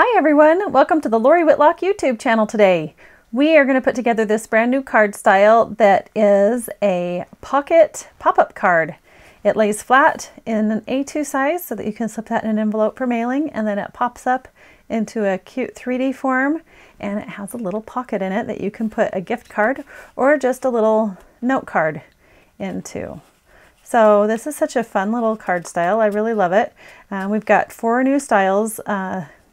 Hi everyone, welcome to the Lori Whitlock YouTube channel today. We are going to put together this brand new card style that is a pocket pop-up card. It lays flat in an A2 size so that you can slip that in an envelope for mailing, and then it pops up into a cute 3D form, and it has a little pocket in it that you can put a gift card or just a little note card into. So this is such a fun little card style. I really love it. We've got 4 new styles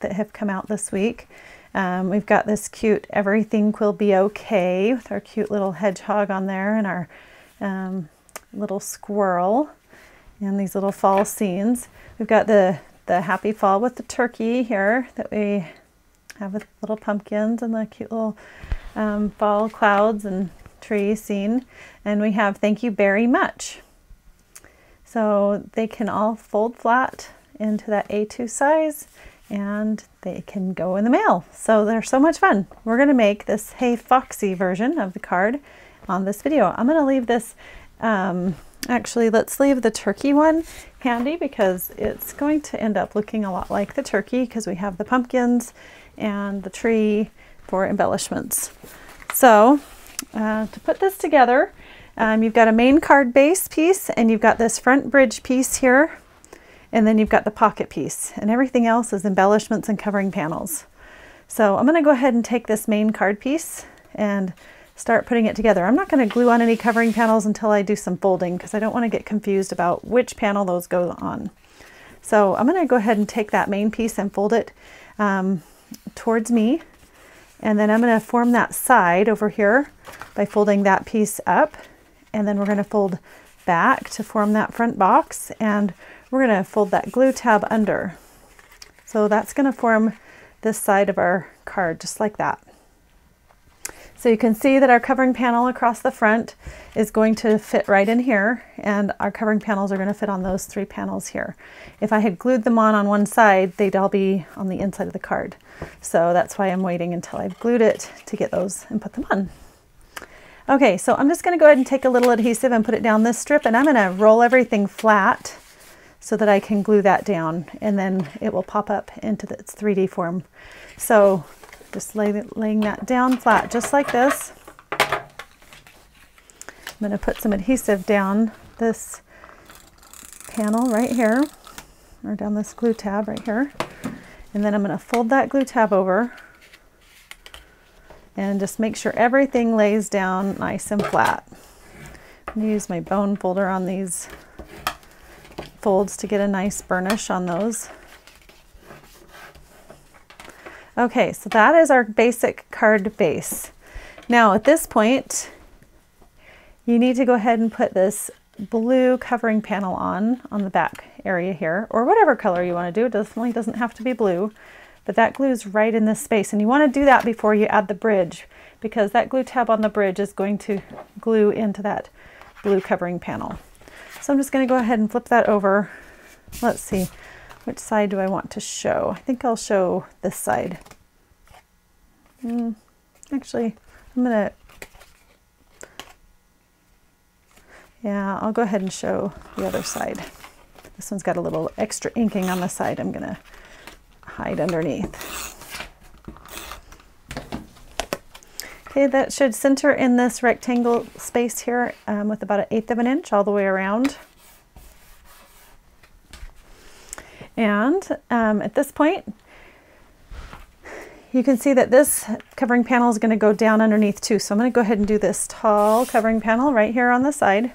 that have come out this week. We've got this cute Everything Will Be Okay with our cute little hedgehog on there and our little squirrel and these little fall scenes. We've got the Happy Fall with the turkey here that we have with little pumpkins and the cute little fall clouds and tree scene. And we have Thank You Very Much. So they can all fold flat into that A2 size, and they can go in the mail. So they're so much fun. We're going to make this Hey Foxy version of the card on this video. I'm going to leave this, actually let's leave the turkey one handy because it's going to end up looking a lot like the turkey because we have the pumpkins and the tree for embellishments. So to put this together, you've got a main card base piece and you've got this front bridge piece here. And then you've got the pocket piece, and everything else is embellishments and covering panels. So I'm going to go ahead and take this main card piece and start putting it together. I'm not going to glue on any covering panels until I do some folding because I don't want to get confused about which panel those go on. So I'm going to go ahead and take that main piece and fold it towards me. And then I'm going to form that side over here by folding that piece up. And then we're going to fold back to form that front box, and we're going to fold that glue tab under. So that's going to form this side of our card just like that. So you can see that our covering panel across the front is going to fit right in here, and our covering panels are going to fit on those 3 panels here. If I had glued them on one side, they'd all be on the inside of the card. So that's why I'm waiting until I've glued it to get those and put them on. Okay, so I'm just going to go ahead and take a little adhesive and put it down this strip, and I'm going to roll everything flat so that I can glue that down, and then it will pop up into its 3D form. So just laying that down flat just like this. I'm going to put some adhesive down this panel right here, or down this glue tab right here, and then I'm going to fold that glue tab over and just make sure everything lays down nice and flat. I'm going to use my bone folder on these folds to get a nice burnish on those. Okay, so that is our basic card base. Now at this point, you need to go ahead and put this blue covering panel on the back area here, or whatever color you want to do. It definitely doesn't have to be blue. But that glues right in this space, and you want to do that before you add the bridge because that glue tab on the bridge is going to glue into that blue covering panel. So I'm just going to go ahead and flip that over. Let's see, which side do I want to show? I think I'll show this side. Actually, I'll go ahead and show the other side. This one's got a little extra inking on the side. I'm going to hide underneath. Okay, that should center in this rectangle space here with about 1/8 of an inch all the way around. And at this point, you can see that this covering panel is going to go down underneath too. So I'm going to go ahead and do this tall covering panel right here on the side.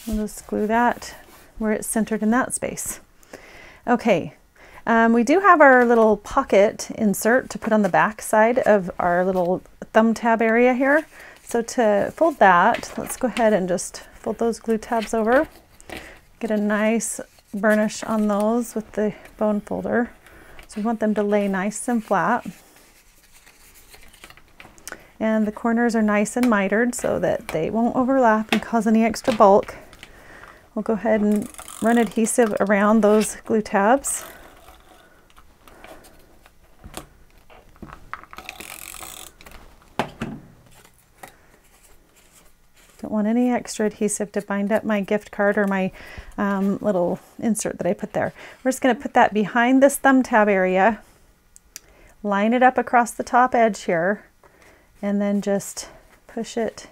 I'll just glue that where it's centered in that space. Okay, we do have our little pocket insert to put on the back side of our little thumb tab area here. So to fold that, let's go ahead and just fold those glue tabs over. Get a nice burnish on those with the bone folder. So we want them to lay nice and flat. And the corners are nice and mitered so that they won't overlap and cause any extra bulk. We'll go ahead and run adhesive around those glue tabs. Don't want any extra adhesive to bind up my gift card or my little insert that I put there. We're just going to put that behind this thumb tab area, line it up across the top edge here, and then just push it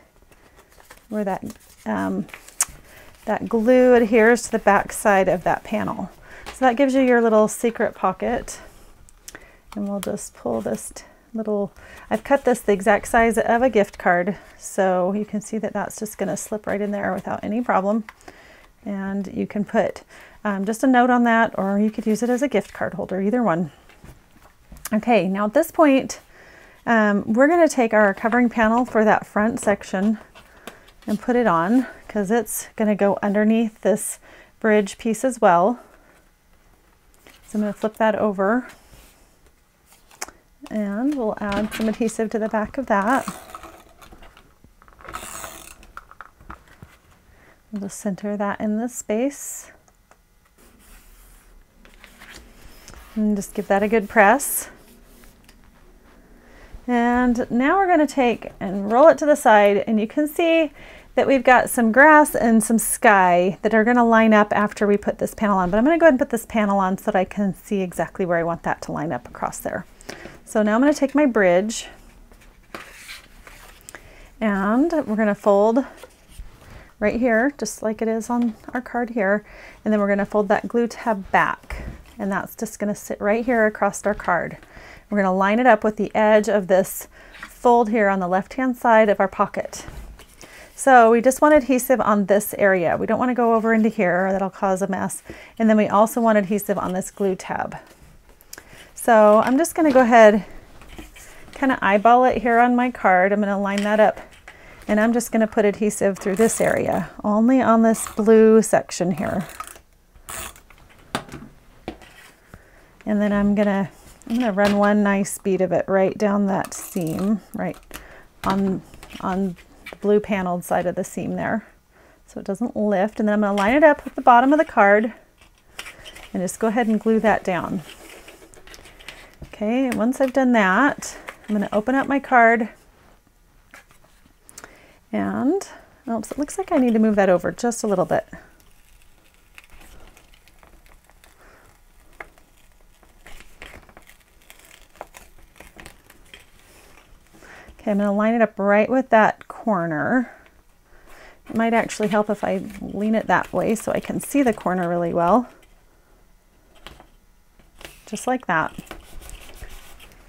where that, that glue adheres to the back side of that panel. So that gives you your little secret pocket. And we'll just pull this little, I've cut this the exact size of a gift card, so you can see that that's just going to slip right in there without any problem. And you can put just a note on that, or you could use it as a gift card holder, either one. Okay, now at this point, we're going to take our covering panel for that front section and put it on, because it's going to go underneath this bridge piece as well. So I'm going to flip that over, and we'll add some adhesive to the back of that. We'll just center that in this space. And just give that a good press. And now we're going to take and roll it to the side, and you can see that we've got some grass and some sky that are going to line up after we put this panel on. But I'm going to go ahead and put this panel on so that I can see exactly where I want that to line up across there. So now I'm going to take my bridge, and we're going to fold right here, just like it is on our card here. And then we're going to fold that glue tab back, and that's just going to sit right here across our card. We're going to line it up with the edge of this fold here on the left-hand side of our pocket. So we just want adhesive on this area. We don't want to go over into here, that'll cause a mess. And then we also want adhesive on this glue tab. So I'm just going to go ahead, kind of eyeball it here on my card. I'm going to line that up, and I'm just going to put adhesive through this area, only on this blue section here. And then I'm going to run one nice bead of it right down that seam, right on the blue paneled side of the seam there, so it doesn't lift. And then I'm going to line it up with the bottom of the card and just go ahead and glue that down. Okay, and once I've done that, I'm going to open up my card, and oops, it looks like I need to move that over just a little bit. Okay, I'm going to line it up right with that corner. It might actually help if I lean it that way so I can see the corner really well. Just like that.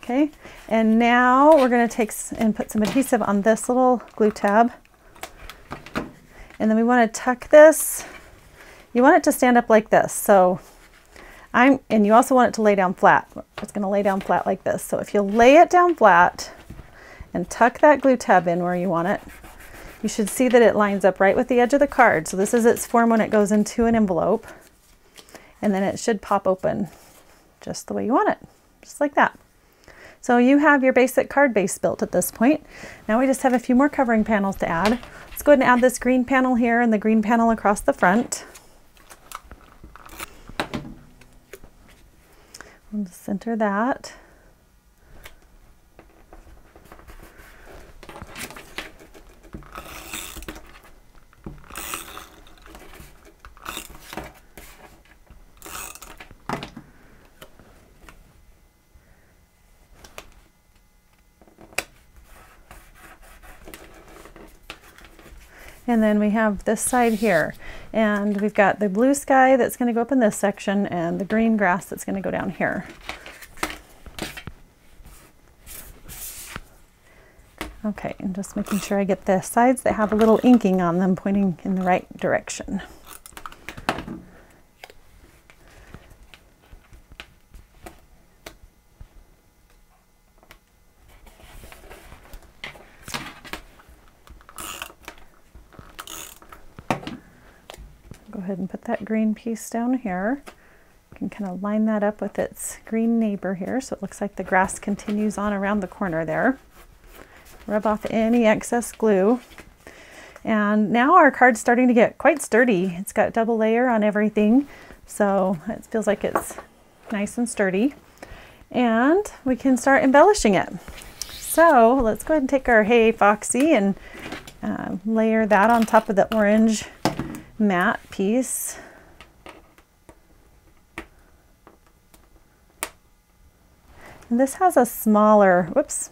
Okay, and now we're going to take and put some adhesive on this little glue tab. And then we want to tuck this. You want it to stand up like this. So and you also want it to lay down flat. It's going to lay down flat like this. So if you lay it down flat and tuck that glue tab in where you want it, you should see that it lines up right with the edge of the card. So this is its form when it goes into an envelope, and then it should pop open just the way you want it, just like that. So you have your basic card base built at this point. Now we just have a few more covering panels to add. Let's go ahead and add this green panel here and the green panel across the front. We'll just center that. And then we have this side here, and we've got the blue sky that's going to go up in this section and the green grass that's going to go down here. Okay, and just making sure I get the sides that have a little inking on them pointing in the right direction. Go ahead and put that green piece down here. You can kind of line that up with its green neighbor here so it looks like the grass continues on around the corner there. Rub off any excess glue. And now our card's starting to get quite sturdy. It's got double layer on everything, so it feels like it's nice and sturdy. And we can start embellishing it. So let's go ahead and take our Hey Foxy and layer that on top of the orange matte piece. And this has a smaller, whoops,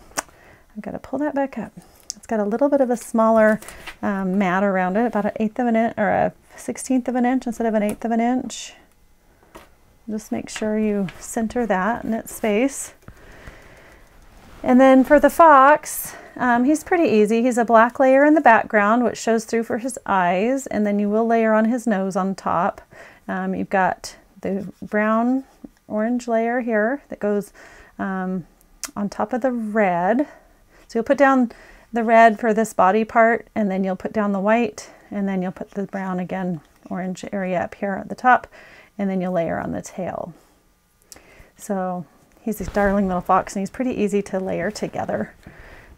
I've got to pull that back up. It's got a little bit of a smaller mat around it, about 1/8 of an inch or a 1/16 of an inch instead of 1/8 of an inch. Just make sure you center that in its space. And then for the fox, he's pretty easy. He's a black layer in the background, which shows through for his eyes, and then you will layer on his nose on top. You've got the brown orange layer here that goes on top of the red. So you'll put down the red for this body part, and then you'll put down the white, and then you'll put the brown again, orange area up here at the top, and then you'll layer on the tail. So he's a darling little fox, and he's pretty easy to layer together.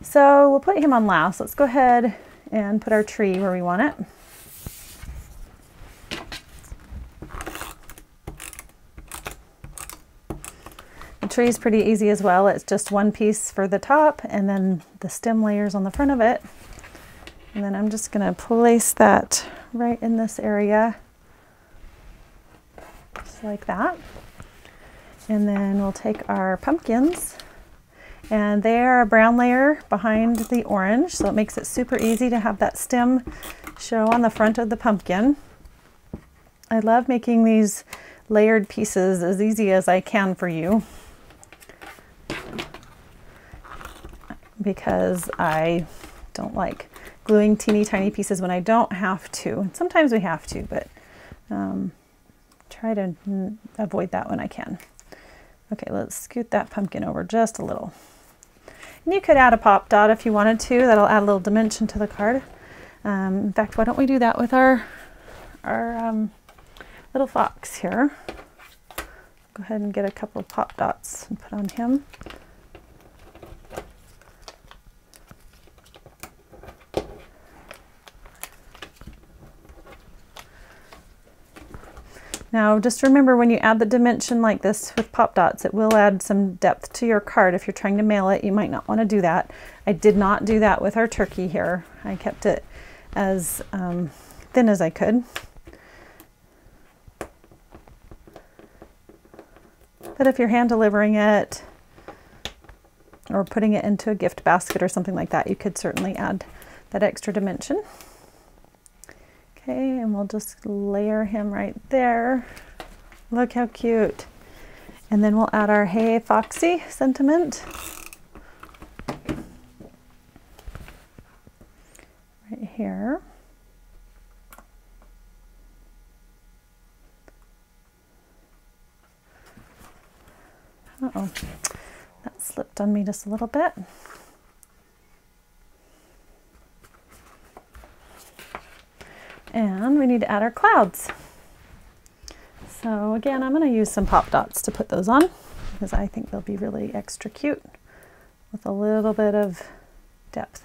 So we'll put him on last. Let's go ahead and put our tree where we want it. The tree is pretty easy as well. It's just one piece for the top and then the stem layers on the front of it. And then I'm just going to place that right in this area, just like that. And then we'll take our pumpkins, and they are a brown layer behind the orange, so it makes it super easy to have that stem show on the front of the pumpkin. I love making these layered pieces as easy as I can for you, because I don't like gluing teeny tiny pieces when I don't have to. And sometimes we have to, but try to avoid that when I can. Okay, let's scoot that pumpkin over just a little. And you could add a pop dot if you wanted to. That'll add a little dimension to the card. In fact, why don't we do that with our little fox here. Go ahead and get a couple of pop dots and put on him. Now just remember, when you add the dimension like this with pop dots, it will add some depth to your card. If you're trying to mail it, you might not want to do that. I did not do that with our turkey here. I kept it as thin as I could. But if you're hand delivering it or putting it into a gift basket or something like that, you could certainly add that extra dimension. Okay, and we'll just layer him right there. Look how cute. And then we'll add our Hey Foxy sentiment. Right here. Uh-oh, that slipped on me just a little bit. And we need to add our clouds. So again, I'm going to use some pop dots to put those on, because I think they'll be really extra cute with a little bit of depth.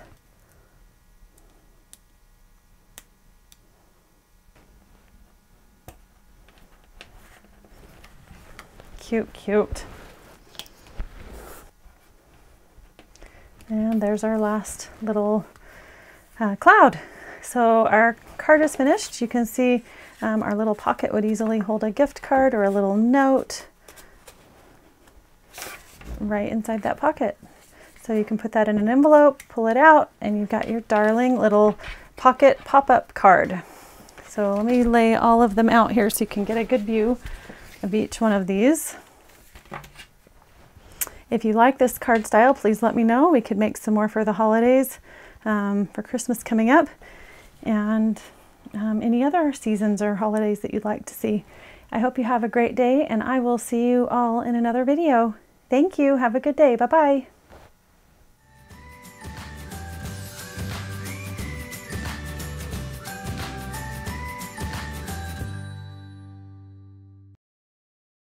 Cute, cute. And there's our last little cloud. So our card is finished. You can see our little pocket would easily hold a gift card or a little note right inside that pocket. So you can put that in an envelope, pull it out, and you've got your darling little pocket pop-up card. So let me lay all of them out here so you can get a good view of each one of these. If you like this card style, please let me know. We could make some more for the holidays, for Christmas coming up, and any other seasons or holidays that you'd like to see. I hope you have a great day, and I will see you all in another video. Thank you. Have a good day. Bye-bye.